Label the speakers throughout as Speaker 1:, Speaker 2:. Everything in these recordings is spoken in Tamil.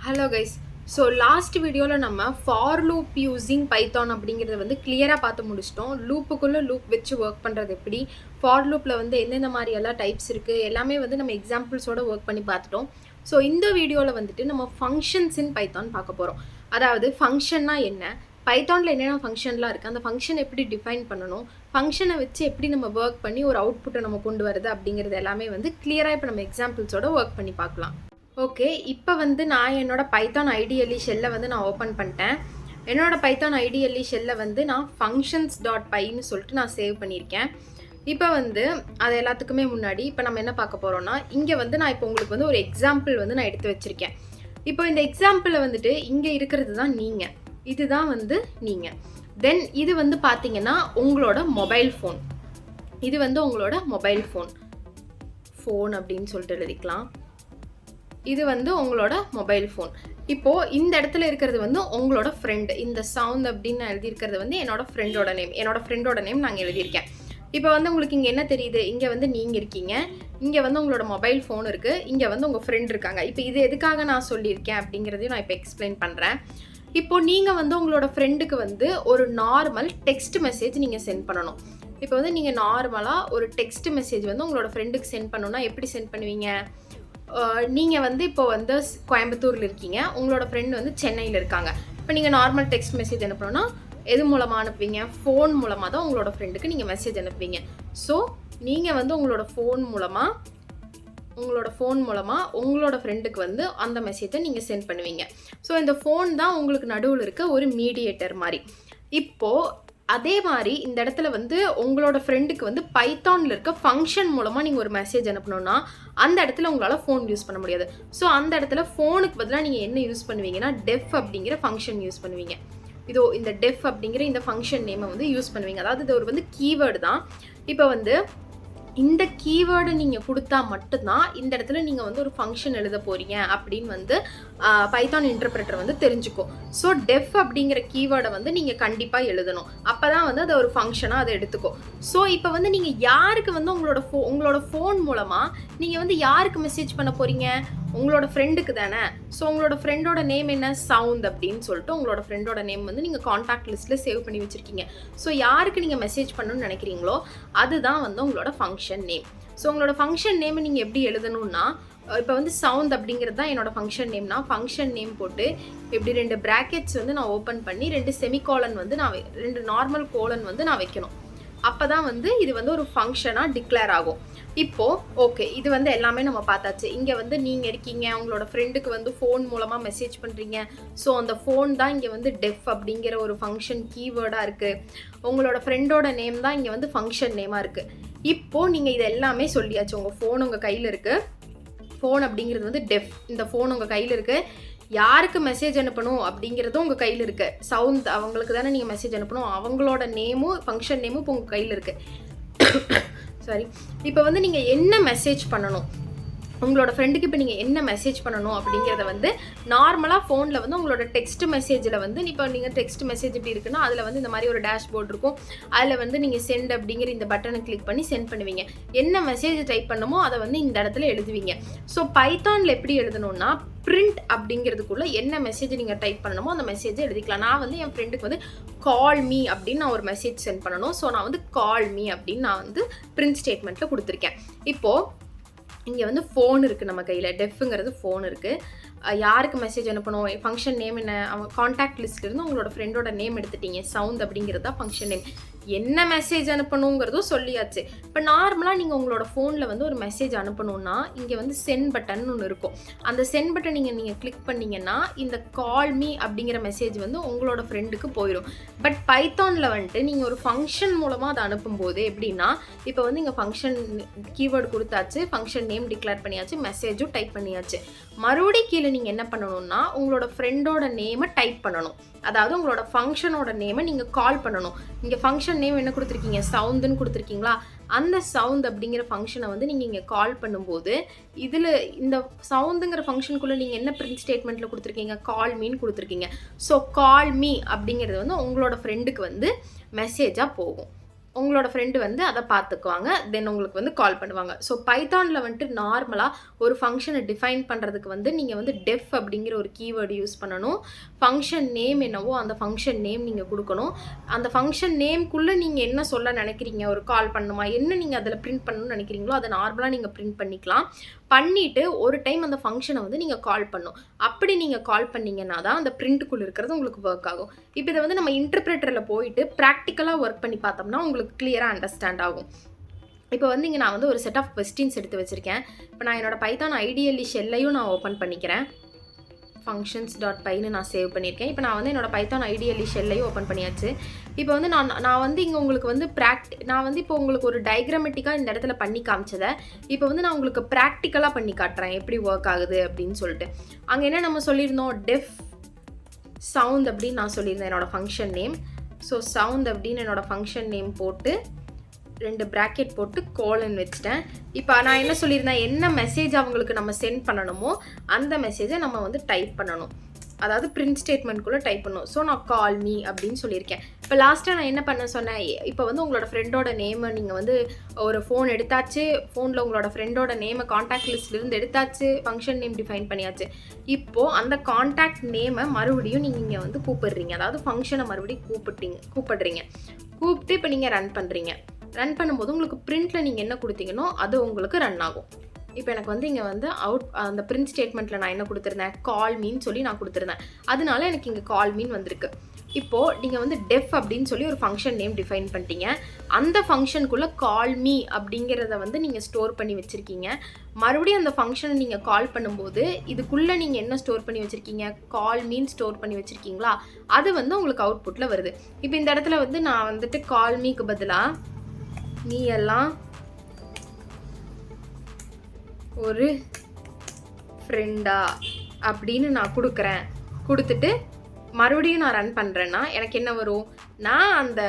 Speaker 1: Hello guys. ஸோ லாஸ்ட் வீடியோவில் நம்ம ஃபார் லூப் யூஸிங் பைத்தான் அப்படிங்கிறத வந்து கிளியராக பார்த்து முடிச்சிட்டோம். லூப்புக்குள்ளே லூப் வச்சு ஒர்க் பண்ணுறது எப்படி, ஃபார் லூப்பில் வந்து எந்தெந்த மாதிரி எல்லாம் டைப்ஸ் இருக்குது எல்லாமே வந்து நம்ம எக்ஸாம்பிள்ஸோட ஒர்க் பண்ணி பார்த்துட்டோம். ஸோ இந்த வீடியோவில் வந்துட்டு நம்ம ஃபங்க்ஷன்ஸ் இன் பைத்தான் பார்க்க போகிறோம். அதாவது ஃபங்க்ஷன்னா என்ன, பைத்தானில் என்னென்ன ஃபங்க்ஷன்லாம் இருக்குது, அந்த ஃபங்க்ஷன் எப்படி டிஃபைன் பண்ணணும், ஃபங்க்ஷனை வச்சு எப்படி நம்ம ஒர்க் பண்ணி ஒரு அவுட்புட்டை நம்ம கொண்டு வருது அப்படிங்கிறது எல்லாமே வந்து கிளியராக இப்போ நம்ம எக்ஸாம்பிள்ஸோட ஒர்க் பண்ணி பார்க்கலாம். ஓகே, இப்போ வந்து நான் என்னோட பைத்தான் ஐடிஎல்இ ஷெல்லை வந்து நான் ஓப்பன் பண்ணிட்டேன். என்னோட பைத்தான் ஐடிஎல்இ ஷெல்லை வந்து நான் functions.pyன்னு சொல்லிட்டு நான் சேவ் பண்ணியிருக்கேன். இப்போ வந்து அது எல்லாத்துக்குமே முன்னாடி இப்போ நம்ம என்ன பார்க்க போகிறோம்னா, இங்கே வந்து நான் இப்போ உங்களுக்கு வந்து ஒரு எக்ஸாம்பிள் வந்து நான் எடுத்து வச்சுருக்கேன். இப்போ இந்த எக்ஸாம்பிளில் வந்துட்டு இங்கே இருக்கிறது தான் நீங்கள், இதுதான் வந்து நீங்கள். தென் இது வந்து பார்த்தீங்கன்னா உங்களோட மொபைல் ஃபோன், இது வந்து உங்களோட மொபைல் ஃபோன் அப்படின்னு சொல்லிட்டு எழுதிக்கலாம். இது வந்து உங்களோட மொபைல் ஃபோன். இப்போது இந்த இடத்துல இருக்கிறது வந்து உங்களோட ஃப்ரெண்டு. இந்த சவுண்ட் அப்படின்னு நான் எழுதியிருக்கிறது வந்து என்னோட ஃப்ரெண்டோட நேம் நாங்கள் எழுதியிருக்கேன். இப்போ வந்து உங்களுக்கு இங்கே என்ன தெரியுது, இங்கே வந்து நீங்கள் இருக்கீங்க, இங்கே வந்து உங்களோட மொபைல் ஃபோன் இருக்குது, இங்கே வந்து உங்கள் ஃப்ரெண்ட் இருக்காங்க. இப்போ இது எதுக்காக நான் சொல்லியிருக்கேன் அப்படிங்கிறதையும் நான் இப்போ எக்ஸ்பிளைன் பண்ணுறேன். இப்போது நீங்கள் வந்து உங்களோட ஃப்ரெண்டுக்கு வந்து ஒரு நார்மல் டெக்ஸ்ட் மெசேஜ் நீங்கள் சென்ட் பண்ணணும். இப்போ வந்து நீங்கள் நார்மலாக ஒரு டெக்ஸ்ட் மெசேஜ் வந்து உங்களோட ஃப்ரெண்டுக்கு சென்ட் பண்ணணும்னா எப்படி சென்ட் பண்ணுவீங்க? நீங்கள் வந்து இப்போ வந்து கோயம்புத்தூரில் இருக்கீங்க, உங்களோட ஃப்ரெண்டு வந்து சென்னையில் இருக்காங்க. இப்போ நீங்கள் நார்மல் டெக்ஸ்ட் மெசேஜ் அனுப்பணும்னா எது மூலமாக அனுப்புவீங்க? ஃபோன் மூலமாக தான் உங்களோட ஃப்ரெண்டுக்கு நீங்கள் மெசேஜ் அனுப்புவீங்க. ஸோ நீங்கள் வந்து உங்களோட ஃபோன் மூலமாக உங்களோட ஃப்ரெண்டுக்கு வந்து அந்த மெசேஜை நீங்கள் சென்ட் பண்ணுவீங்க. ஸோ இந்த ஃபோன் தான் உங்களுக்கு நடுவில் இருக்க ஒரு மீடியேட்டர் மாதிரி. இப்போது அதே மாதிரி இந்த இடத்துல வந்து உங்களோட ஃப்ரெண்டுக்கு வந்து பைத்தானில் இருக்க ஃபங்க்ஷன் மூலமாக நீங்கள் ஒரு மெசேஜ் அனுப்பணும்னா அந்த இடத்துல உங்களால் ஃபோன் யூஸ் பண்ண முடியாது. ஸோ அந்த இடத்துல ஃபோனுக்கு பதிலாக நீங்கள் என்ன யூஸ் பண்ணுவீங்கன்னா டெஃப் அப்படிங்கிற ஃபங்க்ஷன் யூஸ் பண்ணுவீங்க. இதோ இந்த டெஃப் அப்படிங்கிற இந்த ஃபங்க்ஷன் நேமை வந்து யூஸ் பண்ணுவீங்க. அதாவது இது ஒரு வந்து கீவேர்டு தான். இப்போ வந்து இந்த கீவேர்டு நீங்கள் கொடுத்தா மட்டும்தான் இந்த இடத்துல நீங்கள் வந்து ஒரு ஃபங்க்ஷன் எழுத போகிறீங்க அப்படின்னு வந்து பைத்தான் இன்டர்பிரட்டர் வந்து தெரிஞ்சுக்கும். ஸோ டெஃப் அப்படிங்கிற கீவேர்டை வந்து நீங்கள் கண்டிப்பாக எழுதணும். அப்போ தான் வந்து அதை ஒரு ஃபங்க்ஷனாக அதை எடுத்துக்கும். ஸோ இப்போ வந்து நீங்கள் யாருக்கு வந்து உங்களோட ஃபோன் மூலமாக நீங்கள் வந்து யாருக்கு மெசேஜ் பண்ண போகிறீங்க? உங்களோட ஃப்ரெண்டுக்கு தானே. ஸோ உங்களோட ஃப்ரெண்டோட நேம் என்ன? சவுண்ட் அப்படின்னு சொல்லிட்டு உங்களோட ஃப்ரெண்டோட நேம் வந்து நீங்கள் காண்டாக்ட் லிஸ்ட்டில் சேவ் பண்ணி வச்சுருக்கீங்க. ஸோ யாருக்கு நீங்கள் மெசேஜ் பண்ணணும்னு நினைக்கிறீங்களோ அதுதான் வந்து உங்களோட ஃபங்க்ஷன் நேம். ஸோ உங்களோட ஃபங்க்ஷன் நேம் நீங்கள் எப்படி எழுதணும்னா, இப்போ வந்து சவுண்ட் அப்படிங்கிறது தான் என்னோட ஃபங்க்ஷன் நேம்னா, ஃபங்க்ஷன் நேம் போட்டு இப்படி 2 பிராக்கெட்ஸ் வந்து நான் ஓப்பன் பண்ணி 2 செமிகோலன் வந்து 2 நார்மல் கோலன் வந்து நான் வைக்கணும். அப்போ தான் வந்து இது வந்து ஒரு ஃபங்க்ஷனாக டிக்ளேர் ஆகும். இப்போது ஓகே, இது வந்து எல்லாமே நம்ம பார்த்தாச்சு. இங்கே வந்து நீங்கள் இருக்கீங்க, உங்களோட ஃப்ரெண்டுக்கு வந்து ஃபோன் மூலமாக மெசேஜ் பண்ணுறீங்க. ஸோ அந்த ஃபோன் தான் இங்கே வந்து டெஃப் அப்படிங்கிற ஒரு ஃபங்க்ஷன் கீவேர்டாக இருக்குது. உங்களோட ஃப்ரெண்டோட நேம் தான் இங்கே வந்து ஃபங்க்ஷன் நேமாக இருக்குது. இப்போது நீங்கள் இது எல்லாமே சொல்லியாச்சு. உங்கள் ஃபோன் உங்கள் கையில் இருக்குது, ஃபோன் அப்படிங்கிறது வந்து டெஃப், இந்த ஃபோன் உங்கள் கையில் இருக்குது. யாருக்கு மெசேஜ் அனுப்பணும் அப்படிங்கிறதும் உங்கள் கையில் இருக்குது. சவுண்ட் அவங்களுக்கு தானே நீங்கள் மெசேஜ் அனுப்பணும், அவங்களோட நேமும் ஃபங்க்ஷன் நேமும் இப்போ உங்கள் கையில் இருக்குது. சாரி. இப்போ வந்து நீங்கள் என்ன மெசேஜ் பண்ணணும், உங்களோட ஃப்ரெண்டுக்கு இப்போ நீங்கள் என்ன மெசேஜ் பண்ணணும் அப்படிங்கிறத வந்து நார்மலாக ஃபோனில் வந்து உங்களோட டெக்ஸ்ட் மெசேஜில் வந்து இப்போ நீங்கள் டெக்ஸ்ட் மெசேஜ் இப்படி இருக்குன்னா அதில் வந்து இந்த மாதிரி ஒரு டேஷ்போர்ட் இருக்கும். அதில் வந்து நீங்கள் சென்ட் அப்படிங்கிற இந்த பட்டனை கிளிக் பண்ணி சென்ட் பண்ணுவீங்க. என்ன மெசேஜ் டைப் பண்ணணுமோ அதை வந்து இந்த இடத்துல எழுதுவீங்க. ஸோ பைத்தானில் எப்படி எழுதணும்னா, பிரிண்ட் அப்படிங்கிறதுக்குள்ளே என்ன மெசேஜ் நீங்கள் டைப் பண்ணணுமோ அந்த மெசேஜை எழுதிக்கலாம். நான் வந்து என் ஃப்ரெண்டுக்கு வந்து கால் மீ அப்படின்னு நான் ஒரு மெசேஜ் சென்ட் பண்ணணும். ஸோ நான் வந்து கால் மீ அப்படின்னு நான் வந்து பிரிண்ட் ஸ்டேட்மெண்ட்டில் கொடுத்துருக்கேன். இப்போது இங்கே வந்து ஃபோன் இருக்குது நம்ம கையில், டெஃப்ங்கிறது ஃபோன் இருக்குது. யாருக்கு மெசேஜ் அனுப்பணும், ஃபங்க்ஷன் நேம் என்ன, அவங்க காண்டாக்ட் லிஸ்ட்லேருந்து உங்களோட ஃப்ரெண்டோட நேம் எடுத்துட்டீங்க, சவுண்ட் அப்படிங்கிறது தான் ஃபங்க்ஷன் நேம். என்ன மெசேஜ் அனுப்பணுங்கிறதும் சொல்லியாச்சு. இப்போ நார்மலாக நீங்கள் உங்களோட ஃபோனில் வந்து ஒரு மெசேஜ் அனுப்பணுன்னா இங்கே வந்து சென்ட் பட்டன் ஒன்று இருக்கும். அந்த சென்ட் பட்டன் நீங்கள் கிளிக் பண்ணிங்கன்னா இந்த கால் மீ அப்படிங்கிற மெசேஜ் வந்து உங்களோட ஃப்ரெண்டுக்கு போயிடும். பட் பைத்தானில் வந்துட்டு நீங்கள் ஒரு ஃபங்க்ஷன் மூலமாக அதை அனுப்பும்போது எப்படின்னா, இப்போ வந்து இங்கே ஃபங்க்ஷன் கீவேர்டு கொடுத்தாச்சு, ஃபங்க்ஷன் நேம் டிக்ளேர் பண்ணியாச்சு, மெசேஜும் டைப் பண்ணியாச்சு. மறுபடியும் கீழே நீங்கள் என்ன பண்ணணும்னா உங்களோட ஃப்ரெண்டோட நேமை டைப் பண்ணணும். அதாவது உங்களோட ஃபங்க்ஷனோட நேமை நீங்கள் கால் பண்ணணும். இங்கே ஃபங்க்ஷன் நேம் என்ன கொடுத்துருக்கீங்க, சவுண்டுன்னு கொடுத்துருக்கீங்களா? அந்த சவுண்ட் அப்படிங்கிற ஃபங்க்ஷனை வந்து நீங்கள் இங்கே கால் பண்ணும்போது இதில் இந்த சவுண்டுங்கிற ஃபங்க்ஷனுக்குள்ளே நீங்கள் என்ன பிரிண்ட் ஸ்டேட்மெண்ட்டில் கொடுத்துருக்கீங்க, கால் மீன்னு கொடுத்துருக்கீங்க. ஸோ கால் மீ அப்படிங்கிறது வந்து உங்களோட ஃப்ரெண்டுக்கு வந்து மெசேஜாக போகும். உங்களோட ஃப்ரெண்டு வந்து அத பார்த்துக்குவாங்க. தென் உங்களுக்கு வந்து கால் பண்ணுவாங்க. ஸோ பைத்தான்ல வந்துட்டு நார்மலா ஒரு ஃபங்ஷன டிஃபைன் பண்றதுக்கு வந்து நீங்க வந்து டெஃப் அப்படிங்கிற ஒரு கீவேர்ட் யூஸ் பண்ணணும். ஃபங்ஷன் நேம் என்னவோ அந்த ஃபங்ஷன் நேம் நீங்க குடுக்கணும். அந்த ஃபங்ஷன் நேம்க்குள்ள நீங்க என்ன சொல்ல நினைக்கிறீங்க, ஒரு கால் பண்ணணுமா, என்ன நீங்க அதில பிரிண்ட் பண்ணணும்னு நினைக்கிறீங்களோ, அத நார்மலா நீங்க பிரிண்ட் பண்ணிக்கலாம். பண்ணிட்டு ஒரு டைம் அந்த ஃபங்ஷன வந்து நீங்க கால் பண்ணணும். அப்படி நீங்க கால் பண்ணீங்கன்னா தான் அந்த பிரிண்ட்க்குள்ள இருக்கிறது உங்களுக்கு வொர்க் ஆகும். இப்ப இத வந்து நம்ம இன்டர்பிரட்டர்ல போயிட்டு பிராக்டிகலா வொர்க் பண்ணி பார்த்தோம்னா உங்களுக்கு கிளியரா அண்டர்ஸ்டாண்ட் ஆகும். இப்போ வந்து இங்க நான் வந்து ஒரு செட் ஆஃப் கொஸ்டின்ஸ் எடுத்து வச்சிருக்கேன். இப்போ நான் என்னோட பைத்தான் ஐடியலி ஷெல்லையும் நான் ஓப்பன் பண்ணிக்கிறேன். functions.pyன்னு நான் சேவ் பண்ணியிருக்கேன். இப்போ நான் வந்து என்னோட பைத்தான் ஐடியலி ஷெல்லையும் ஓப்பன் பண்ணியாச்சு. இப்போ வந்து நான் வந்து இங்கே உங்களுக்கு வந்து நான் வந்து இப்போ உங்களுக்கு ஒரு டயக்ராமெட்டிக்காக இந்த இடத்துல பண்ணி காமிச்சதை இப்போ வந்து நான் உங்களுக்கு ப்ராக்டிக்கலாக பண்ணி காட்டுறேன் எப்படி ஒர்க் ஆகுது அப்படின்னு சொல்லிட்டு. அங்கே என்ன நம்ம சொல்லியிருந்தோம், டெஃப் சவுண்ட் அப்படின்னு நான் சொல்லியிருந்தேன் என்னோட ஃபங்க்ஷன் நேம். ஸோ சவுண்ட் அப்படின்னு என்னோட ஃபங்க்ஷன் நேம் போட்டு 2 பிராக்கெட் போட்டு கோலன் வச்சுட்டேன். இப்போ நான் என்ன சொல்லியிருந்தேன், என்ன மெசேஜ் அவங்களுக்கு நம்ம சென்ட் பண்ணணுமோ அந்த மெசேஜை நம்ம வந்து டைப் பண்ணணும். அதாவது பிரிண்ட் ஸ்டேட்மெண்ட்குள்ளே டைப் பண்ணணும். ஸோ நான் கால் மீ அப்படின்னு சொல்லியிருக்கேன். இப்போ லாஸ்ட்டாக நான் என்ன பண்ண சொன்னேன், இப்போ வந்து உங்களோட ஃப்ரெண்டோட நேமை நீங்கள் வந்து ஒரு ஃபோன் எடுத்தாச்சு, ஃபோனில் உங்களோட ஃப்ரெண்டோட நேமை காண்டாக்ட் லிஸ்ட்லேருந்து எடுத்தாச்சு, ஃபங்க்ஷன் நேம் டிஃபைன் பண்ணியாச்சு. இப்போது அந்த காண்டாக்ட் நேமை மறுபடியும் நீங்கள் இங்கே வந்து கூப்பிடுறீங்க, அதாவது ஃபங்க்ஷனை மறுபடியும் கூப்பிடுறீங்க. கூப்பிட்டு இப்போ நீங்கள் ரன் பண்ணுறீங்க. ரன் பண்ணும்போது உங்களுக்கு பிரிண்ட்டில் நீங்கள் என்ன கொடுத்தீங்கன்னோ அது உங்களுக்கு ரன் ஆகும். இப்போ எனக்கு வந்து இங்கே வந்து அந்த பிரிண்ட் ஸ்டேட்மெண்ட்டில் நான் என்ன கொடுத்துருந்தேன், கால் மீன்னு சொல்லி நான் கொடுத்துருந்தேன். அதனால எனக்கு இங்கே கால் மீன் வந்திருக்கு. இப்போது நீங்கள் வந்து டெஃப் அப்படின்னு சொல்லி ஒரு ஃபங்க்ஷன் நேம் டிஃபைன் பண்ணிட்டீங்க. அந்த ஃபங்க்ஷனுக்குள்ளே கால் மீ அப்படிங்கிறத வந்து நீங்கள் ஸ்டோர் பண்ணி வச்சுருக்கீங்க. மறுபடியும் அந்த ஃபங்க்ஷனை நீங்கள் கால் பண்ணும்போது இதுக்குள்ளே நீங்கள் என்ன ஸ்டோர் பண்ணி வச்சுருக்கீங்க, கால் மீன் ஸ்டோர் பண்ணி வச்சுருக்கீங்களா, அது வந்து உங்களுக்கு அவுட்புட்டில் வருது. இப்போ இந்த இடத்துல வந்து நான் வந்துட்டு கால் மீக்கு பதிலாக நீ எல்லாம் ஒரு ஃப்ரெண்டா அப்படின்னு நான் கொடுக்குறேன். கொடுத்துட்டு மறுபடியும் நான் ரன் பண்ணுறேன்னா எனக்கு என்ன வரும், நான் அந்த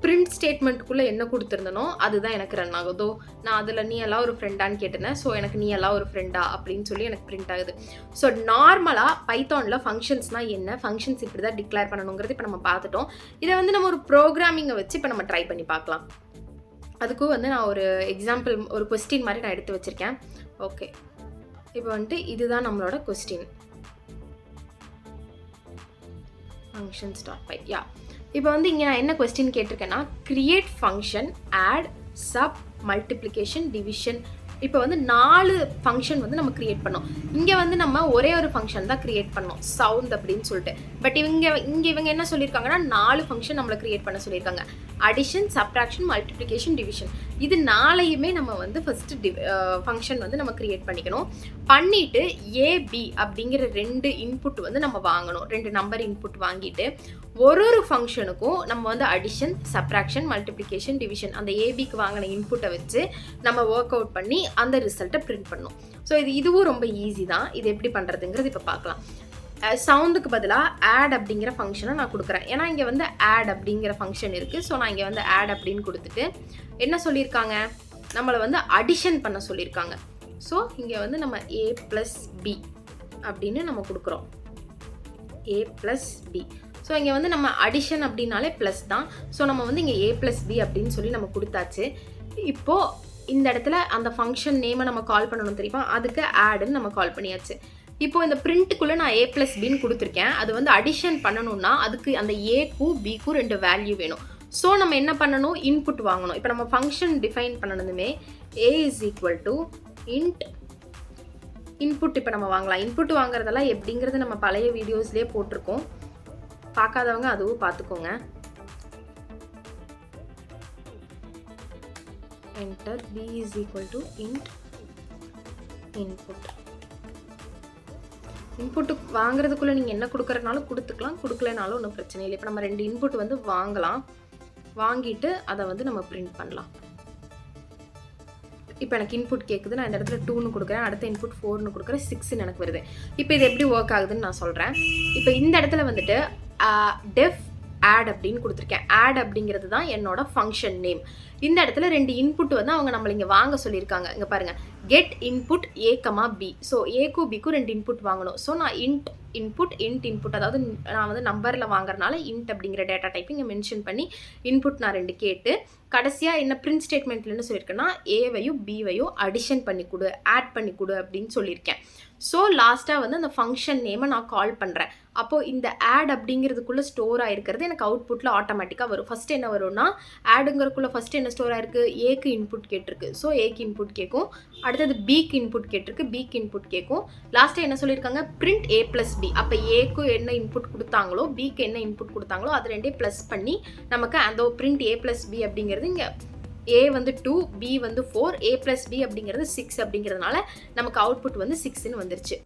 Speaker 1: பிரிண்ட் ஸ்டேட்மெண்ட்டுக்குள்ளே என்ன கொடுத்துருந்தனோ அதுதான் எனக்கு ரன் ஆகுதோ. நான் அதில் நீ எல்லாம் ஒரு ஃப்ரெண்டான்னு கேட்டேன். ஸோ எனக்கு நீ எல்லாம் ஒரு ஃப்ரெண்டா அப்படின்னு சொல்லி எனக்கு பிரிண்ட் ஆகுது. ஸோ நார்மலாக பைத்தானில் ஃபங்க்ஷன்ஸ்னால் என்ன, ஃபங்க்ஷன்ஸ் இப்படி தான் டிக்ளேர் பண்ணணுங்கிறது இப்போ நம்ம பார்த்துட்டோம். இதை வந்து நம்ம ஒரு ப்ரோக்ராமிங்கை வச்சு இப்போ நம்ம ட்ரை பண்ணி பார்க்கலாம். அதுக்கும் வந்து நான் ஒரு எக்ஸாம்பிள், ஒரு கொஸ்டின் மாதிரி நான் எடுத்து வச்சுருக்கேன். ஓகே, இப்போ வந்துட்டு இதுதான் நம்மளோட கொஸ்டின், functions.py. யா, இப்போ வந்து இங்கே நான் என்ன கொஸ்டின் கேட்டிருக்கேன்னா, create function add sub multiplication division. இப்போ வந்து 4 ஃபங்க்ஷன் வந்து நம்ம கிரியேட் பண்ணோம். இங்கே வந்து நம்ம ஒரே ஒரு ஃபங்க்ஷன் தான் கிரியேட் பண்ணோம், சவுண்ட் அப்படின்னு சொல்லிட்டு. பட் இவங்க என்ன சொல்லியிருக்காங்கன்னா 4 ஃபங்க்ஷன் நம்மளை கிரியேட் பண்ண சொல்லியிருக்காங்க. Addition, subtraction, multiplication, division. இது 4யுமே நம்ம வந்து ஃபஸ்ட்டு ஃபங்க்ஷன் வந்து நம்ம கிரியேட் பண்ணிக்கணும். பண்ணிவிட்டு ஏபி அப்படிங்கிற 2 இன்புட் வந்து நம்ம வாங்கணும். 2 நம்பர் இன்புட் வாங்கிட்டு ஒரு ஃபங்க்ஷனுக்கும் நம்ம வந்து அடிஷன், சப்ட்ராக்ஷன், மல்டிப்ளிகேஷன், டிவிஷன் அந்த ஏபிக்கு வாங்கின இன்புட்டை வச்சு நம்ம ஒர்க் அவுட் பண்ணி அந்த ரிசல்ட்டை பிரிண்ட் பண்ணணும். ஸோ இதுவும் ரொம்ப ஈஸி தான். இது எப்படி பண்ணுறதுங்கிறது இப்போ பார்க்கலாம். சவுண்டுக்கு பதிலாக ஆட் அப்படிங்கிற ஃபங்க்ஷனை நான் கொடுக்குறேன். ஏன்னா இங்கே வந்து ஆட் அப்படிங்கிற ஃபங்க்ஷன் இருக்குது. ஸோ நான் இங்கே வந்து ஆட் அப்படின்னு கொடுத்துட்டு என்ன சொல்லியிருக்காங்க, நம்மளை வந்து அடிஷன் பண்ண சொல்லியிருக்காங்க. ஸோ இங்கே வந்து நம்ம a + b அப்படின்னு நம்ம கொடுக்குறோம், a + b. ஸோ இங்கே வந்து நம்ம அடிஷன் அப்படின்னாலே ப்ளஸ் தான். ஸோ நம்ம வந்து இங்கே a + b அப்படின்னு சொல்லி நம்ம கொடுத்தாச்சு. இப்போது இந்த இடத்துல அந்த ஃபங்க்ஷன் நேமை நம்ம கால் பண்ணணும் தெரியுமா, அதுக்கு ஆடுன்னு நம்ம கால் பண்ணியாச்சு. இப்போ இந்த பிரிண்ட்டுக்குள்ளே நான் a + bன்னு கொடுத்துருக்கேன். அது வந்து அடிஷன் பண்ணணும்னா அதுக்கு அந்த ஏக்கும் பிக்கும் 2 வேல்யூ வேணும். ஸோ நம்ம என்ன பண்ணணும், இன்புட் வாங்கணும். இப்போ நம்ம ஃபங்க்ஷன் டிஃபைன் பண்ணணுமே a = int இன்புட். இப்போ நம்ம வாங்கலாம். இன்புட் வாங்குறதெல்லாம் எப்படிங்கிறது நம்ம பழைய வீடியோஸ்லேயே போட்டிருக்கோம், பார்க்காதவங்க அதுவும் பார்த்துக்கோங்க. Enter b = int input. Input வாங்குறதுக்குள்ளே நீங்கள் என்ன கொடுக்குறதுனாலும் கொடுத்துக்கலாம், கொடுக்கலனாலும் ஒன்றும் பிரச்சனை இல்லை. இப்போ நம்ம 2 இன்புட் வந்து வாங்கலாம், வாங்கிட்டு அதை வந்து நம்ம பிரிண்ட் பண்ணலாம். இப்போ எனக்கு இன்புட் கேட்குது, நான் இந்த இடத்துல 2ன்னு கொடுக்குறேன், அடுத்த இன்புட் 4ன்னு கொடுக்குறேன், 6ன்னு எனக்கு வருது. இப்போ இது எப்படி ஒர்க் ஆகுதுன்னு நான் சொல்கிறேன். இப்போ இந்த இடத்துல வந்துட்டு டெஃப் ஆட் அப்படின்னு கொடுத்துருக்கேன். ஆட் அப்படிங்கிறது தான் என்னோட ஃபங்க்ஷன் நேம். இந்த இடத்துல 2 இன்புட் வந்து அவங்க நம்மளை இங்கே வாங்க சொல்லியிருக்காங்க. இங்கே பாருங்கள், get input a, b. So ஏக்கும் பிக்கும் 2 இன்புட் வாங்கணும். ஸோ நான் இன்ட் இன்புட் அதாவது நான் வந்து நம்பரில் வாங்குறதுனால இன்ட் அப்படிங்கிற டேட்டா டைப் இங்கே மென்ஷன் பண்ணி இன்புட் நான் 2 கேட்டு கடைசியாக என்ன பிரிண்ட் ஸ்டேட்மெண்ட்டில் என்ன சொல்லியிருக்கேன்னா ஏவையும் பிவையும் அடிஷன் பண்ணி கொடு, ஆட் பண்ணி கொடு அப்படின்னு சொல்லியிருக்கேன். ஸோ லாஸ்ட்டாக வந்து அந்த ஃபங்க்ஷன் நேமை நான் கால் பண்ணுறேன். அப்போது இந்த ஆட் அப்படிங்கிறதுக்குள்ளே ஸ்டோர் ஆகிருக்கிறது எனக்கு அவுட்புட்டில் ஆட்டோமேட்டிக்காக வரும். ஃபஸ்ட்டு என்ன வரும்னா ஆடுங்கிறதுக்குள்ளே ஃபஸ்ட்டு என்ன ஸ்டோர் ஆகிருக்கு, ஏக்கு இன்புட் கேட்டிருக்கு. ஸோ ஏக்கு இன்புட் கேட்கும். அடுத்தது பிக்கு இன்புட் கேட்டிருக்கு, பிக்கு இன்புட் கேட்கும். லாஸ்ட்டாக என்ன சொல்லியிருக்காங்க, பிரிண்ட் ஏ ப்ளஸ் பி. அப்போ ஏக்கு என்ன இன்புட் கொடுத்தாங்களோ பிக்கு என்ன இன்புட் கொடுத்தாங்களோ அது ரெண்டே ப்ளஸ் பண்ணி நமக்கு அந்த பிரிண்ட் ஏ ப்ளஸ் பி அப்படிங்கிறது இங்கே ஏ வந்து 2, பி வந்து 4, ஏ ப்ளஸ் பி அப்படிங்கிறது 6 அப்படிங்கிறதுனால நமக்கு அவுட்புட் வந்து 6ன்னு வந்துருச்சு.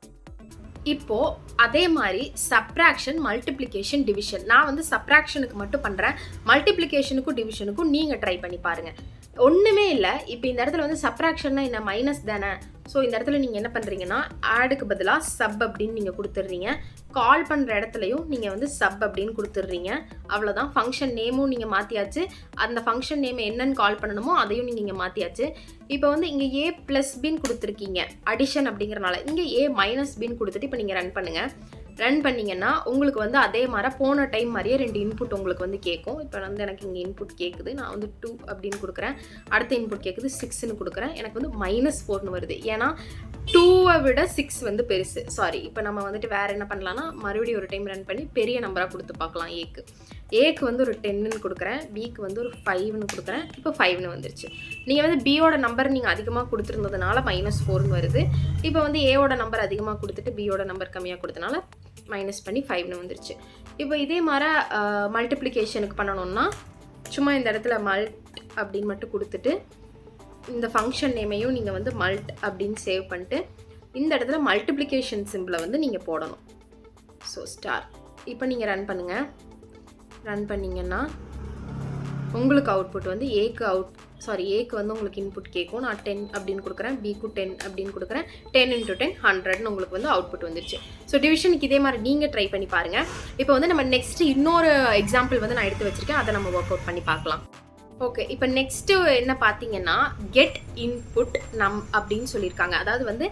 Speaker 1: இப்போது அதே மாதிரி சப்ராக்ஷன், மல்டிப்ளிகேஷன், டிவிஷன். நான் வந்து சப்ராக்ஷனுக்கு மட்டும் பண்ணுறேன். மல்டிப்ளிகேஷனுக்கும் டிவிஷனுக்கும் நீங்கள் ட்ரை பண்ணி பாருங்கள். ஒன்றுமே இல்லை. இப்போ இந்த இடத்துல வந்து சப்ராக்ஷன்னா என்ன, மைனஸ் தானே. ஸோ இந்த இடத்துல நீங்கள் என்ன பண்ணுறீங்கன்னா ஆடுக்கு பதிலாக சப் அப்படின்னு நீங்கள் கொடுத்துட்றீங்க. கால் பண்ணுற இடத்துலையும் நீங்கள் வந்து சப் அப்படின்னு கொடுத்துட்றீங்க. அவ்வளோதான். ஃபங்க்ஷன் நேமும் நீங்கள் மாற்றியாச்சு. அந்த ஃபங்க்ஷன் நேம் என்னன்னு கால் பண்ணணுமோ அதையும் நீங்கள் இங்கே மாற்றியாச்சு. இப்போ வந்து இங்கே ஏ ப்ளஸ் பின்னு கொடுத்துருக்கீங்க அடிஷன் அப்படிங்கிறனால. இங்கே ஏ மைனஸ் பின்னு கொடுத்துட்டு இப்போ நீங்கள் ரன் பண்ணுங்கள். ரன் பண்ணிங்கன்னா உங்களுக்கு வந்து அதே மாதிரி போன டைம் மாதிரியே 2 இன்புட் உங்களுக்கு வந்து கேட்கும். இப்போ வந்து எனக்கு இங்கே இன்புட் கேட்குது, நான் வந்து 2 அப்படின்னு கொடுக்குறேன். அடுத்த இன்புட் கேட்குது 6ன்னு கொடுக்குறேன். எனக்கு வந்து -4ன்னு வருது. ஏன்னா 2வை விட 6 வந்து பெருசு. சாரி, இப்போ நம்ம வந்துட்டு வேறு என்ன பண்ணலான்னா மறுபடியும் ஒரு டைம் ரன் பண்ணி பெரிய நம்பராக கொடுத்து பார்க்கலாம். ஏக்கு வந்து ஒரு 10ன்னு கொடுக்குறேன், பிக்கு வந்து ஒரு 5ன்னு கொடுக்குறேன். இப்போ 5ன்னு வந்துருச்சு. நீங்கள் வந்து பியோட நம்பர் நீங்கள் அதிகமாக கொடுத்துருந்ததுனால -4ன்னு வருது. இப்போ வந்து ஏவோட நம்பர் அதிகமாக கொடுத்துட்டு பியோட நம்பர் கம்மியாக கொடுத்தனால மைனஸ் பண்ணி 5ன்னு வந்துருச்சு. இப்போ இதே மாதிரி மல்டிப்ளிகேஷனுக்கு பண்ணணும்னா சும்மா இந்த இடத்துல மல்ட் அப்படின்னு மட்டும் கொடுத்துட்டு இந்த ஃபங்க்ஷன் நேமையும் நீங்கள் வந்து மல்ட் அப்படின்னு சேவ் பண்ணிட்டு இந்த இடத்துல மல்டிப்ளிகேஷன் சிம்பிளை வந்து நீங்கள் போடணும். So star. இப்போ நீங்கள் ரன் பண்ணுங்கள். ரன் பண்ணிங்கன்னா உங்களுக்கு அவுட்புட் வந்து ஏக்கு வந்து உங்களுக்கு இன்புட் கேட்கும். நான் 10 அப்படின்னு கொடுக்குறேன், பிக்கு 10 அப்படின்னு கொடுக்குறேன். 10 × 10 100ன்னு உங்களுக்கு வந்து அவுட்புட் வந்துருச்சு. ஸோ டிவிஷனுக்கு இதே மாதிரி நீங்கள் ட்ரை பண்ணி பாருங்கள். இப்போ வந்து நம்ம நெக்ஸ்ட்டு இன்னொரு எக்ஸாம்பிள் வந்து நான் எடுத்து வச்சுருக்கேன், அதை நம்ம ஒர்க் அவுட் பண்ணி பார்க்கலாம். ஓகே, இப்போ நெக்ஸ்ட்டு என்ன பார்த்தீங்கன்னா கெட் இன்புட் நம் அப்படின்னு சொல்லியிருக்காங்க. அதாவது வந்து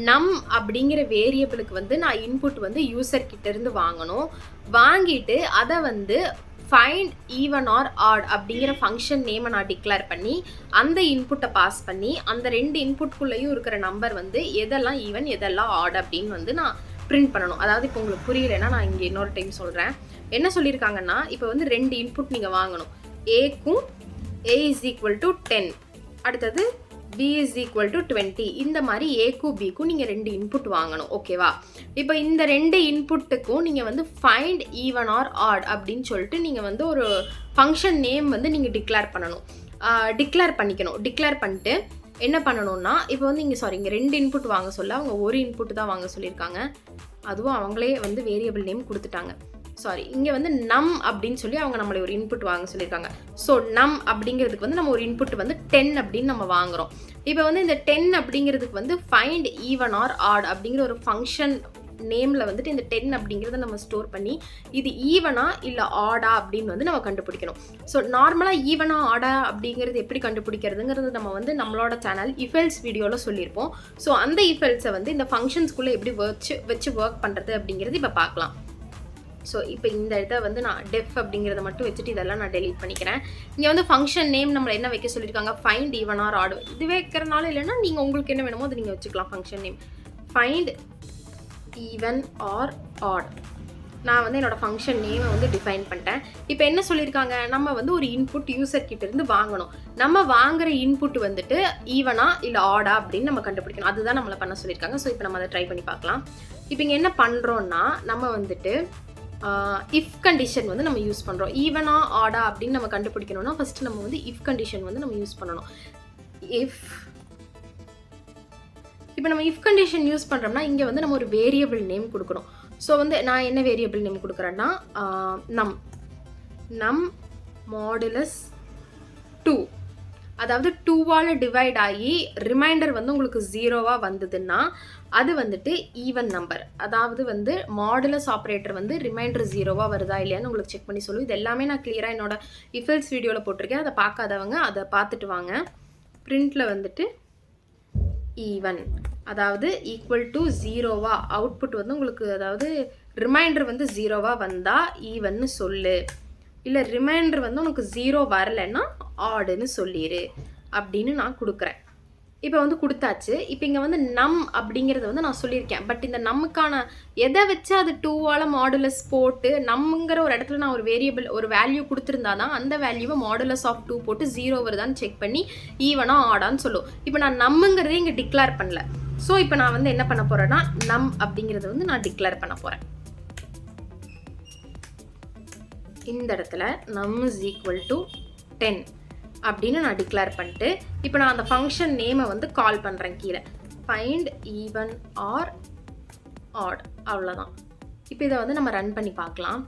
Speaker 1: நம் அப்படிங்கிற வேரியபிளுக்கு வந்து நான் இன்புட் வந்து யூசர் கிட்டேருந்து வாங்கணும். வாங்கிட்டு அதை வந்து ஃபைண்ட் ஈவன் ஆர் ஆட் அப்படிங்கிற ஃபங்க்ஷன் நேமை நான் டிக்ளேர் பண்ணி அந்த இன்புட்டை பாஸ் பண்ணி அந்த 2 இன்புட்குள்ளேயும் இருக்கிற நம்பர் வந்து எதெல்லாம் ஈவன் எதெல்லாம் ஆட் அப்படின்னு வந்து நான் பிரிண்ட் பண்ணணும். அதாவது இப்போ உங்களுக்கு புரியலைன்னா நான் இங்கே இன்னொரு டைம் சொல்கிறேன். என்ன சொல்லியிருக்காங்கன்னா இப்போ வந்து 2 இன்புட் நீங்கள் வாங்கணும். ஏக்கும் A is equal to 10, அடுத்தது B is equal to 20. இந்த மாதிரி ஏக்கும் பிக்கும் நீங்கள் 2 இன்புட் வாங்கணும். ஓகேவா? இப்போ இந்த 2 இன்புட்டுக்கும் நீங்கள் வந்து ஃபைண்ட் ஈவன் ஆர் ஆட் அப்படின்னு சொல்லிட்டு நீங்கள் வந்து ஒரு ஃபங்க்ஷன் நேம் வந்து நீங்கள் டிக்ளேர் பண்ணணும். டிக்ளேர் பண்ணிட்டு என்ன பண்ணணும்னா இப்போ வந்து இங்கே இங்கே 2 இன்புட் வாங்க சொல்ல அவங்க ஒரு இன்புட் தான் வாங்க சொல்லியிருக்காங்க. அதுவும் அவங்களே வந்து வேரியபிள் நேம் கொடுத்துட்டாங்க. இங்கே வந்து நம் அப்படின்னு சொல்லி அவங்க நம்மளை ஒரு இன்புட் வாங்க சொல்லியிருக்காங்க. ஸோ நம் அப்படிங்கிறதுக்கு வந்து நம்ம ஒரு இன்புட் வந்து 10 அப்படின்னு நம்ம வாங்குகிறோம். இப்போ வந்து இந்த 10 அப்படிங்கிறதுக்கு வந்து ஃபைண்ட் ஈவன் ஆர் ஆட் அப்படிங்கிற ஒரு ஃபங்க்ஷன் நேமில் வந்துட்டு இந்த 10 அப்படிங்கிறத நம்ம ஸ்டோர் பண்ணி இது ஈவனா இல்லை ஆடா அப்படின்னு வந்து நம்ம கண்டுபிடிக்கணும். ஸோ நார்மலாக ஈவனா ஆடா அப்படிங்கிறது எப்படி கண்டுபிடிக்கிறதுங்கிறது நம்ம வந்து நம்மளோட சேனல் இஃபெல்ஸ் வீடியோவில் சொல்லியிருப்போம். ஸோ அந்த இஃபெல்ஸை வந்து இந்த ஃபங்க்ஷன்ஸ்குள்ளே எப்படி வச்சு ஒர்க் பண்ணுறது அப்படிங்கிறது இப்போ பார்க்கலாம். ஸோ இப்போ இந்த இதை வந்து நான் டெஃப் அப்படிங்கிறத மட்டும் வச்சுட்டு இதெல்லாம் நான் டெலீட் பண்ணிக்கிறேன். இங்கே வந்து ஃபங்க்ஷன் நேம் நம்மளை என்ன வைக்க சொல்லியிருக்காங்க, ஃபைண்ட் ஈவன் ஆர் ஆட். இது வைக்கிறனால இல்லைன்னா நீங்கள் உங்களுக்கு என்ன வேணுமோ அதை நீங்கள் வச்சுக்கலாம். Function name find even or odd. நான் வந்து என்னோடய ஃபங்க்ஷன் நேமை வந்து டிஃபைன் பண்ணிட்டேன். இப்போ என்ன சொல்லியிருக்காங்க, நம்ம வந்து ஒரு இன்புட் யூசர் கிட்டேருந்து வாங்கணும். நம்ம வாங்குகிற இன்புட் வந்துட்டு ஈவனா இல்லை ஆடா அப்படின்னு நம்ம கண்டுபிடிக்கணும். அதுதான் நம்மளை பண்ண சொல்லியிருக்காங்க. ஸோ இப்போ நம்ம அதை ட்ரை பண்ணி பார்க்கலாம். இப்போ இங்கே என்ன பண்ணுறோன்னா நம்ம வந்துட்டு இஃப் கண்டிஷன் வந்து நம்ம யூஸ் பண்ணுறோம். ஈவனா ஆடா அப்படின்னு நம்ம கண்டுபிடிக்கணும்னா ஃபஸ்ட்டு நம்ம வந்து இஃப் கண்டிஷன் வந்து நம்ம யூஸ் பண்ணணும். இப்போ நம்ம இஃப் கண்டிஷன் யூஸ் பண்ணுறோம்னா இங்கே வந்து நம்ம ஒரு வேரியபிள் நேம் கொடுக்கணும். ஸோ வந்து நான் என்ன வேரியபிள் நேம் கொடுக்குறேன்னா நம் மாடுலஸ் 2, அதாவது 2வால் டிவைட் ஆகி ரிமைண்டர் வந்து உங்களுக்கு 0வாக வந்ததுன்னா அது வந்துட்டு ஈவன் நம்பர். அதாவது வந்து மாடுலஸ் ஆப்ரேட்டர் வந்து ரிமைண்டர் 0வாக வருதா இல்லையான்னு உங்களுக்கு செக் பண்ணி சொல்லுவோம். இது எல்லாமே நான் கிளியராக என்னோட இஃபெல்ஸ் வீடியோவில் போட்டிருக்கேன். அதை பார்க்காதவங்க அதை பார்த்துட்டு வாங்க. பிரிண்டில் வந்துட்டு ஈவன், அதாவது ஈக்குவல் டு 0வா அவுட்புட் வந்து உங்களுக்கு, அதாவது ரிமைண்டர் வந்து 0வா வந்தால் ஈவன்னு சொல்லு, இல்லை ரிமைண்டர் வந்து உனக்கு 0 வரலைன்னா ஆடுன்னு சொல்லிடு அப்படின்னு நான் கொடுக்குறேன். இப்போ வந்து கொடுத்தாச்சு. இப்போ இங்கே வந்து நம் அப்படிங்கிறத வந்து நான் சொல்லியிருக்கேன். பட் இந்த நம்முக்கான எதை வச்சு அது 2ஆல் மாடுலஸ் போட்டு நம்மங்கிற ஒரு இடத்துல நான் ஒரு வேரியபிள் ஒரு வேல்யூ கொடுத்துருந்தா தான் அந்த வேல்யூவை மாடுலஸ் ஆஃப் 2 போட்டு 0 வருதான்னு செக் பண்ணி ஈவனா ஆடான்னு சொல்லும். இப்போ நான் நம்மங்கிறதே இங்கே டிக்ளேர் பண்ணல. ஸோ இப்போ நான் வந்து என்ன பண்ண போகிறேன்னா நம் அப்படிங்கிறத வந்து நான் டிக்ளேர் பண்ண போகிறேன். இந்த இடத்துல நம் இஸ் ஈக்குவல் டு 10 அப்படின்னு நான் டிக்ளேர் பண்ணிட்டு இப்போ நான் அந்த ஃபங்க்ஷன் நேமை வந்து கால் பண்ணுறேன் கீழே, ஃபைண்ட் ஈவன் ஆர் ஆட், அவ்வளோதான். இப்போ இதை வந்து நம்ம ரன் பண்ணி பார்க்கலாம்.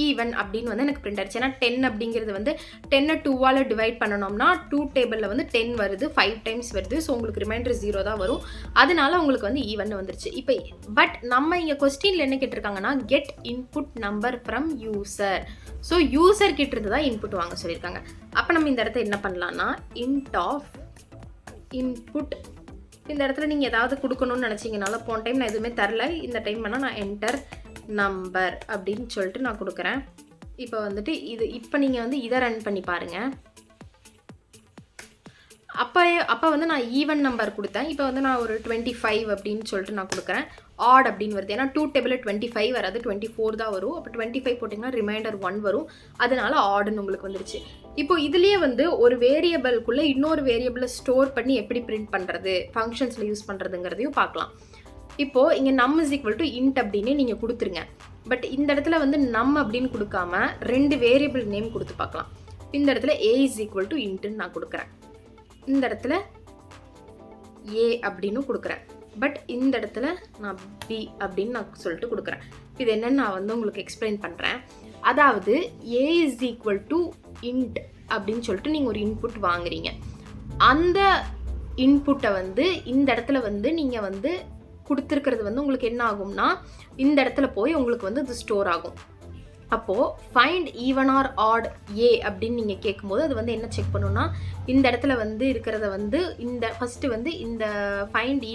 Speaker 1: ஈவன் அப்படின்னு வந்து எனக்கு பிரிண்ட் ஆயிடுச்சு. ஏன்னா 10 அப்படிங்கிறது வந்து 10 2ஆல் டிவைட் பண்ணணும்னா 2 டேபிளில் வந்து 10 வருது, 5 டைம்ஸ் வருது. ஸோ உங்களுக்கு ரிமைண்டர் 0 தான் வரும். அதனால உங்களுக்கு வந்து ஈவன் வந்துருச்சு. இப்போ பட் நம்ம இங்கே கொஸ்டினில் என்ன கேட்டிருக்காங்கன்னா get input number from user. So user கிட்ட இருந்து தான் இன்புட் வாங்க சொல்லியிருக்காங்க. அப்போ நம்ம இந்த இடத்த என்ன பண்ணலாம்னா இன்ட் ஆஃப் இன்புட், இந்த இடத்துல நீங்கள் ஏதாவது கொடுக்கணும்னு நினச்சிங்கனால போன டைம் நான் எதுவுமே தரல, இந்த டைம் வேணால் நான் என்டர் நம்பர் அப்படின்னு சொல்லிட்டு நான் கொடுக்குறேன். இப்போ வந்துட்டு இப்போ நீங்கள் வந்து இதை ரன் பண்ணி பாருங்கள். அப்போ வந்து நான் ஈவன் நம்பர் கொடுத்தேன். இப்போ வந்து நான் ஒரு 25 அப்படின்னு சொல்லிட்டு நான் கொடுக்குறேன். ஆட் அப்படின்னு வருது. ஏன்னா 2 டேபிளில் 25 வராது, 24 தான் வரும். அப்போ 25 போட்டிங்கன்னா ரிமைண்டர் 1 வரும். அதனால ஆடுன்னு உங்களுக்கு வந்துருச்சு. இப்போ இதுலேயே வந்து ஒரு வேரியபிள்குள்ளே இன்னொரு வேரியபிளை ஸ்டோர் பண்ணி எப்படி பிரிண்ட் பண்ணுறது, ஃபங்க்ஷன்ஸில் யூஸ் பண்ணுறதுங்கிறதையும் பார்க்கலாம். இப்போது இங்கே நம் இஸ் ஈக்குவல் டு இன்ட் அப்படின்னு நீங்கள் கொடுத்துருங்க. பட் இந்த இடத்துல வந்து நம் அப்படின்னு கொடுக்காம 2 வேரியபிள் நேம் கொடுத்து பார்க்கலாம். இந்த இடத்துல ஏ இஸ் ஈக்குவல் டு இன்ட்டுன்னு நான் கொடுக்குறேன். இந்த இடத்துல ஏ அப்படின்னு கொடுக்குறேன். பட் இந்த இடத்துல நான் பி அப்படின்னு நான் சொல்லிட்டு கொடுக்குறேன். இது என்னன்னு நான் வந்து உங்களுக்கு எக்ஸ்பிளைன் பண்ணுறேன். அதாவது ஏ இஸ் ஈக்குவல் டு இன்ட் அப்படின்னு சொல்லிட்டு நீங்கள் ஒரு இன்புட் வாங்குறீங்க. அந்த இன்புட்டை வந்து இந்த இடத்துல வந்து நீங்கள் வந்து கொடுத்துருக்கிறது வந்து உங்களுக்கு என்ன ஆகும்னா இந்த இடத்துல போய் உங்களுக்கு வந்து அது ஸ்டோர் ஆகும். அப்போது ஃபைண்ட் ஈவன் ஆர் ஆட் ஏ அப்படின்னு நீங்கள் கேட்கும்போது அது வந்து என்ன செக் பண்ணுன்னா இந்த இடத்துல வந்து இருக்கிறத வந்து இந்த ஃபஸ்ட்டு வந்து இந்த ஃபைண்ட்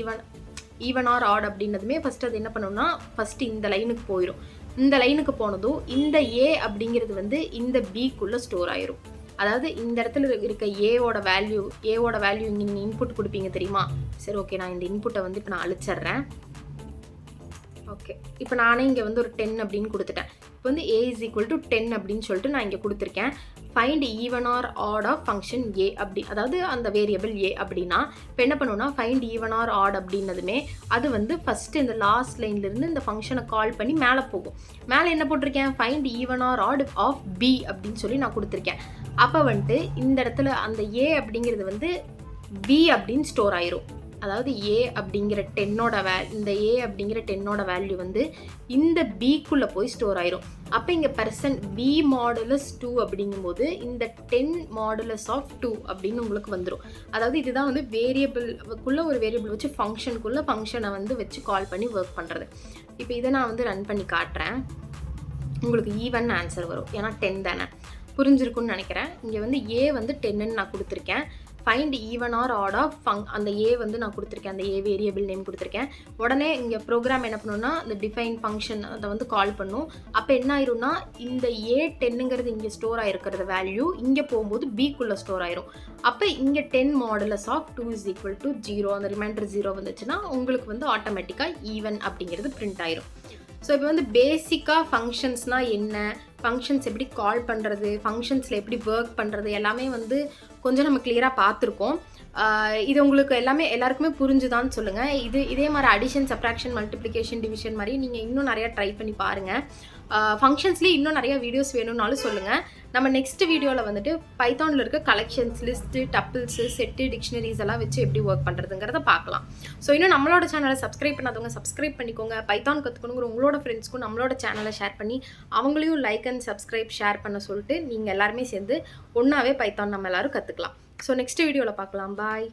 Speaker 1: ஈவன் ஆர் ஆட் அப்படின்னதுமே ஃபஸ்ட்டு அது என்ன பண்ணுன்னா ஃபஸ்ட்டு இந்த லைனுக்கு போயிடும். இந்த லைனுக்கு போனதும் இந்த ஏ அப்படிங்கிறது வந்து இந்த பிக்குள்ளே ஸ்டோர் ஆயிரும். அதாவது இந்த இடத்துல இருக்க ஏவோட வேல்யூ இங்கே நீங்கள் இன்புட் கொடுப்பீங்க தெரியுமா? சரி, ஓகே, நான் இந்த இன்புட்டை வந்து இப்போ நான் அழிச்சிட்றேன். ஓகே, இப்போ நானே இங்கே வந்து ஒரு 10 அப்படின்னு கொடுத்துட்டேன். இப்போ வந்து ஏ இஸ் ஈக்குவல் டு 10 அப்படின்னு சொல்லிட்டு நான் இங்கே கொடுத்துருக்கேன். Find even or odd of function A அப்படி, அதாவது அந்த வேரியபிள் ஏ அப்படின்னா இப்போ என்ன பண்ணுவோம்னா ஃபைண்ட் ஈவன் ஆர் ஆட் அப்படின்னதுமே அது வந்து ஃபஸ்ட்டு இந்த லாஸ்ட் லைன்லேருந்து இந்த ஃபங்க்ஷனை கால் பண்ணி மேலே போகும். மேலே என்ன போட்டிருக்கேன்? Find even or odd of B அப்படின்னு சொல்லி நான் கொடுத்துருக்கேன். அப்போ வந்துட்டு இந்த இடத்துல அந்த ஏ அப்படிங்கிறது வந்து பி அப்படின்னு ஸ்டோர் ஆயிரும். அதாவது ஏ அப்படிங்கிற 10ஓட இந்த ஏ அப்படிங்கிற 10ஓட வேல்யூ வந்து இந்த பிக்குள்ளே போய் ஸ்டோர் ஆயிரும். அப்போ இங்கே பி மாடுலஸ் 2 அப்படிங்கும்போது இந்த 10 மாடுலஸ் ஆஃப் 2 அப்படின்னு உங்களுக்கு வந்துடும். அதாவது இதுதான் வந்து வேரியபிள்குள்ளே ஒரு வேரியபிள் வச்சு ஃபங்க்ஷனை வந்து வச்சு கால் பண்ணி ஒர்க் பண்ணுறது. இப்போ இதை நான் வந்து ரன் பண்ணி காட்டுறேன். உங்களுக்கு ஈவன் ஆன்சர் வரும். ஏன்னா 10 தானே, புரிஞ்சிருக்குன்னு நினைக்கிறேன். இங்கே வந்து ஏ வந்து 10ன்னு நான் கொடுத்துருக்கேன். Find even or odd of அந்த ஏ வந்து நான் கொடுத்துருக்கேன், அந்த ஏ வேரியபிள் நேம் கொடுத்துருக்கேன். உடனே இங்கே ப்ரோக்ராம் என்ன பண்ணணும்னா இந்த டிஃபைன் ஃபங்க்ஷன் அதை வந்து கால் பண்ணும். அப்போ என்ன ஆயிரும்னா இந்த ஏ 10ங்கிறது இங்கே ஸ்டோர் ஆகிருக்கிறது வேல்யூ இங்கே போகும்போது பிக்குள்ளே ஸ்டோர் ஆயிரும். அப்போ இங்கே 10 modulus of 2 is equal to 0, அந்த ரிமைண்டர் 0 வந்துச்சுன்னா உங்களுக்கு வந்து ஆட்டோமேட்டிக்காக ஈவன் அப்படிங்கிறது பிரிண்ட் ஆயிரும். ஸோ இப்போ வந்து பேசிக்காக ஃபங்க்ஷன்ஸ்னால் என்ன, ஃபங்க்ஷன்ஸ் எப்படி கால் பண்ணுறது, ஃபங்க்ஷன்ஸில் எப்படி ஒர்க் பண்ணுறது எல்லாமே வந்து கொஞ்சம் நம்ம கிளியராக பார்த்துருக்கோம். இது உங்களுக்கு எல்லாருக்குமே புரிஞ்சுதான்னு சொல்லுங்கள். இதே மாதிரி அடிஷன், சப்ராக்ஷன், மல்டிப்ளிகேஷன், டிவிஷன் மாதிரி நீங்கள் இன்னும் நிறையா ட்ரை பண்ணி பாருங்கள். ஃபங்க்ஷன்ஸ்லேயே இன்னும் நிறையா வீடியோஸ் வேணும்னாலும் சொல்லுங்கள். நம்ம நெக்ஸ்ட் வீடியோவில் வந்துட்டு பைத்தானில் இருக்க கலெக்ஷன்ஸ், லிஸ்ட்டு, டப்பிள்ஸு, செட்டு, டிக்ஷனரிஸ் எல்லாம் வச்சு எப்படி ஒர்க் பண்ணுறதுங்கிறத பார்க்கலாம். ஸோ இன்னும் நம்மளோட சேனலை சப்ஸ்கிரைப் பண்ணாதவங்க சப்ஸ்கிரைப் பண்ணிக்கோங்க. பைத்தான் கற்றுக்கணுங்கிற உங்களோட ஃப்ரெண்ட்ஸ்க்கும் நம்மளோட சேனலை ஷேர் பண்ணி அவங்களையும் லைக் அண்ட் சப்ஸ்கிரைப் ஷேர் பண்ண சொல்லிட்டு நீங்கள் எல்லாருமே சேர்ந்து ஒன்றாவே பைத்தான் நம்ம எல்லோரும் கற்றுக்கலாம். ஸோ நெக்ஸ்ட் வீடியோவில் பார்க்கலாம். பாய்.